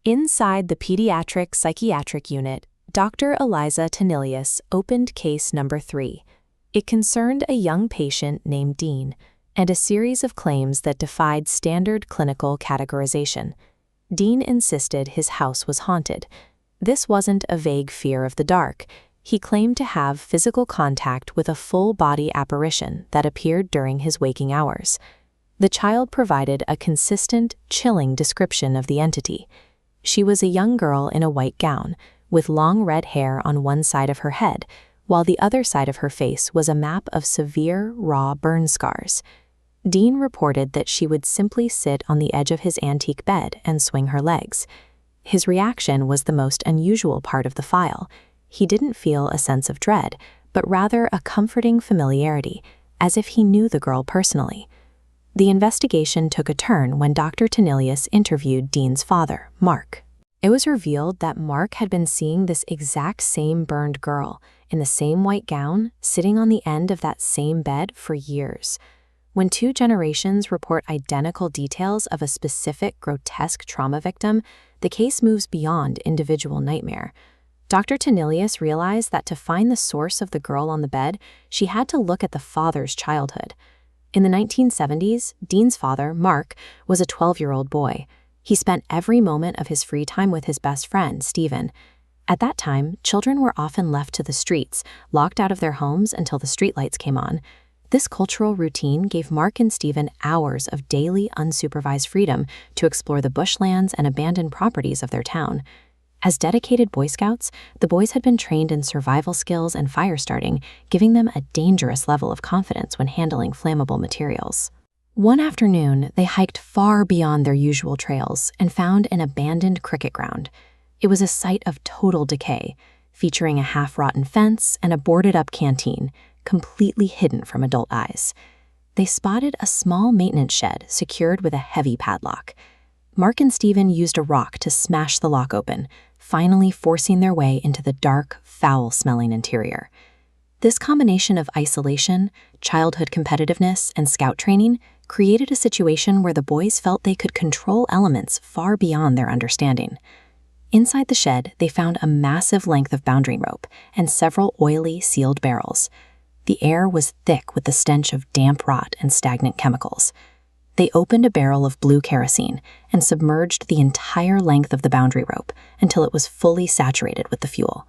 Inside the pediatric psychiatric unit, Dr. Eliza Tennillious opened case number 3. It concerned a young patient named Dean and a series of claims that defied standard clinical categorization. Dean insisted his house was haunted. This wasn't a vague fear of the dark. He claimed to have physical contact with a full-body apparition that appeared during his waking hours. The child provided a consistent, chilling description of the entity. She was a young girl in a white gown, with long red hair on one side of her head, while the other side of her face was a map of severe, raw burn scars. Dean reported that she would simply sit on the edge of his antique bed and swing her legs. His reaction was the most unusual part of the file. He didn't feel a sense of dread, but rather a comforting familiarity, as if he knew the girl personally. The investigation took a turn when Dr. Tennillious interviewed Dean's father, Mark. It was revealed that Mark had been seeing this exact same burned girl, in the same white gown, sitting on the end of that same bed for years. When 2 generations report identical details of a specific grotesque trauma victim, the case moves beyond individual nightmare. Dr. Tennillious realized that to find the source of the girl on the bed, she had to look at the father's childhood. In the 1970s, Dean's father, Mark, was a 12-year-old boy. He spent every moment of his free time with his best friend, Stephen. At that time, children were often left to the streets, locked out of their homes until the streetlights came on. This cultural routine gave Mark and Stephen hours of daily unsupervised freedom to explore the bushlands and abandoned properties of their town. As dedicated Boy Scouts, the boys had been trained in survival skills and fire starting, giving them a dangerous level of confidence when handling flammable materials. One afternoon, they hiked far beyond their usual trails and found an abandoned cricket ground. It was a site of total decay, featuring a half-rotten fence and a boarded-up canteen, completely hidden from adult eyes. They spotted a small maintenance shed secured with a heavy padlock. Mark and Stephen used a rock to smash the lock open, finally forcing their way into the dark, foul-smelling interior. This combination of isolation, childhood competitiveness, and scout training created a situation where the boys felt they could control elements far beyond their understanding. Inside the shed, they found a massive length of boundary rope and several oily, sealed barrels. The air was thick with the stench of damp rot and stagnant chemicals. They opened a barrel of blue kerosene and submerged the entire length of the boundary rope until it was fully saturated with the fuel.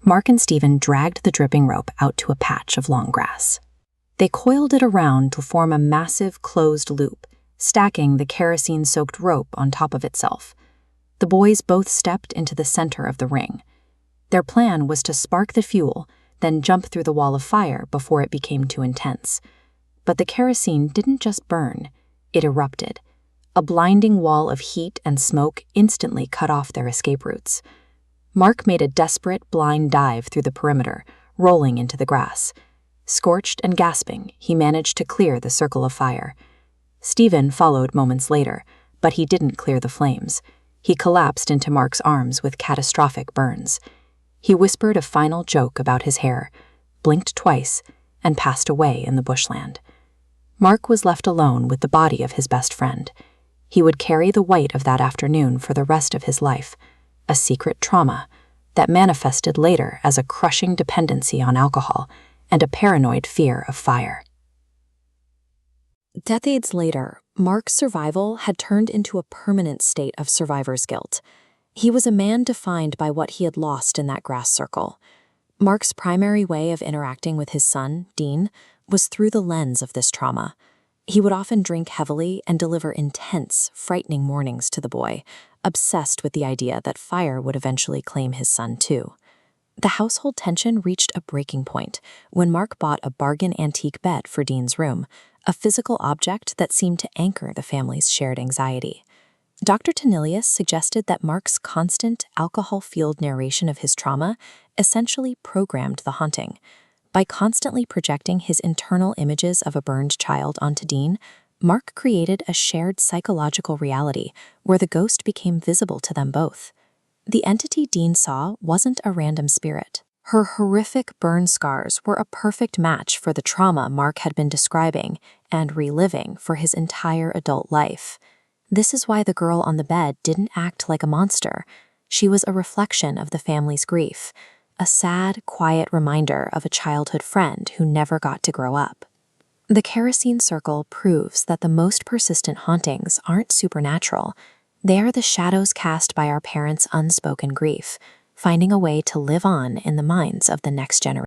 Mark and Stephen dragged the dripping rope out to a patch of long grass. They coiled it around to form a massive closed loop, stacking the kerosene-soaked rope on top of itself. The boys both stepped into the center of the ring. Their plan was to spark the fuel, then jump through the wall of fire before it became too intense. But the kerosene didn't just burn. It erupted. A blinding wall of heat and smoke instantly cut off their escape routes. Mark made a desperate, blind dive through the perimeter, rolling into the grass. Scorched and gasping, he managed to clear the circle of fire. Stephen followed moments later, but he didn't clear the flames. He collapsed into Mark's arms with catastrophic burns. He whispered a final joke about his hair, blinked twice, and passed away in the bushland. Mark was left alone with the body of his best friend. He would carry the weight of that afternoon for the rest of his life, a secret trauma that manifested later as a crushing dependency on alcohol and a paranoid fear of fire. Decades later, Mark's survival had turned into a permanent state of survivor's guilt. He was a man defined by what he had lost in that grass circle. Mark's primary way of interacting with his son, Dean, was through the lens of this trauma. He would often drink heavily and deliver intense, frightening warnings to the boy, obsessed with the idea that fire would eventually claim his son too. The household tension reached a breaking point when Mark bought a bargain antique bed for Dean's room, a physical object that seemed to anchor the family's shared anxiety. Dr. Tennillious suggested that Mark's constant, alcohol-fueled narration of his trauma essentially programmed the haunting. By constantly projecting his internal images of a burned child onto Dean, Mark created a shared psychological reality where the ghost became visible to them both. The entity Dean saw wasn't a random spirit. Her horrific burn scars were a perfect match for the trauma Mark had been describing and reliving for his entire adult life. This is why the girl on the bed didn't act like a monster. She was a reflection of the family's grief, a sad, quiet reminder of a childhood friend who never got to grow up. The kerosene circle proves that the most persistent hauntings aren't supernatural. They are the shadows cast by our parents' unspoken grief, finding a way to live on in the minds of the next generation.